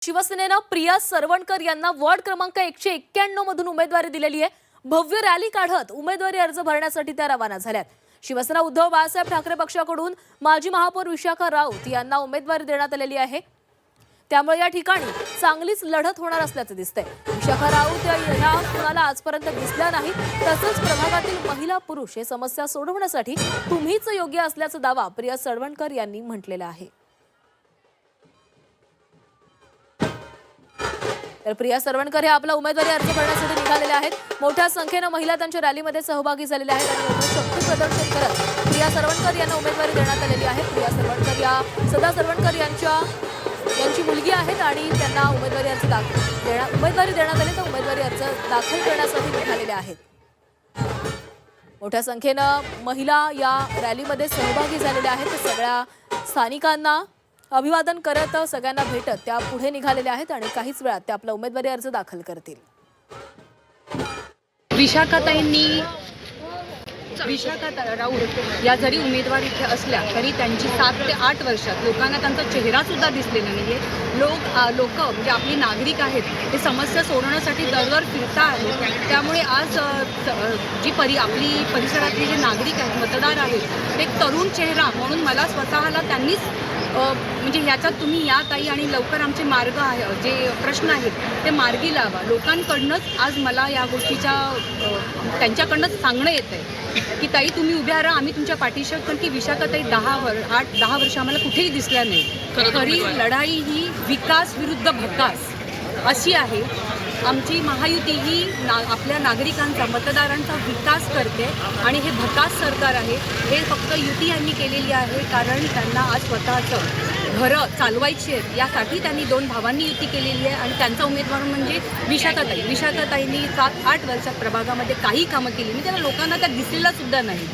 शिवसेनेनं प्रिया सरवणकर यांना वॉर्ड क्रमांक 191 मधून उमेदवारी दिलेली आहे। भव्य रॅली काढत उमेदवारी अर्ज भरण्यासाठी त्या रवाना झाल्यात। शिवसेना उद्धव बाळासाहेब ठाकरे पक्षाकडून माजी महापौर विशाखा राऊत यांना उमेदवारी देण्यात आलेली आहे। त्यामुळे या ठिकाणी चांगलीच लढत होणार असल्याचं दिसतंय। विशाखा राऊत या कुणाला आजपर्यंत दिसल्या नाही। तसंच प्रभागातील महिला पुरुष हे समस्या सोडवण्यासाठी तुम्हीच योग्य असल्याचा दावा प्रिया सरवणकर यांनी म्हटलेला आहे। तर प्रिया सरवणकर हे आपला उमेदवारी अर्ज भरण्यासाठी निघालेले आहेत। मोठ्या संख्येने महिला त्यांच्या रॅलीमध्ये सहभागी झालेल्या आहेत आणि शक्ती प्रदर्शन करत प्रिया सरवणकर यांना उमेदवारी देण्यात आलेली आहे। प्रिया सरवणकर या सदा सरवणकर यांची मुलगी आहेत आणि त्यांना उमेदवारी देण्यात आली। तर उमेदवारी अर्ज दाखल करण्यासाठी निघालेले आहेत। मोठ्या संख्येने महिला या रॅलीमध्ये सहभागी झालेल्या आहेत। सगळ्या स्थानिकांना अभिवादन करत सगळ्यांना भेटत त्या पुढे निघालेल्या आहेत आणि काहीच वेळात त्या आपला उमेदवारी अर्ज दाखल करतील। विशाखा राऊत या जरी उमेदवार इथे असल्या तरी त्यांची 7 ते 8 वर्षात लोकांना त्यांचा चेहरा सुद्धा दिसलेला नाहीये। लोक म्हणजे आपली नागरिक आहेत ते समस्या सोडवण्यासाठी दरदर फिरता आहेत। त्यामुळे आज आपली परिसरातले जे नागरिक आहेत, मतदार आहेत, ते तरुण चेहरा म्हणून मला स्वतःला त्यांनीच म्हणजे ह्याच्यात तुम्ही या ताई आणि लवकर आमचे मार्ग आहे, जे प्रश्न आहेत ते मार्गी लावा। लोकांकडनंच आज मला या गोष्टीच्या त्यांच्याकडनंच सांगणं येत आहे की ताई तुम्ही उभ्या राहा, आम्ही तुमच्या पाठीशी आहोत। कारण की विशाखा ताई 8-10 वर्ष आम्हाला कुठेही दिसल्या नाही। खरी लढाई ही विकास विरुद्ध भकास अशी आहे। आमची महायुती ही आपल्या नागरिकांचा, मतदारांचा विकास करते आणि हे भकास सरकार आहे हे फक्त युती यांनी केलेली आहे। कारण त्यांना आज स्वतःचं घरं चालवायची आहेत, यासाठी त्यांनी 2 भावांनी युती केलेली आहे आणि त्यांचा उमेदवार म्हणजे विशाखाताईंनी 7-8 वर्षात प्रभागामध्ये काही कामं केली नाही, त्याला लोकांना त्या दिसलेला सुद्धा नाही।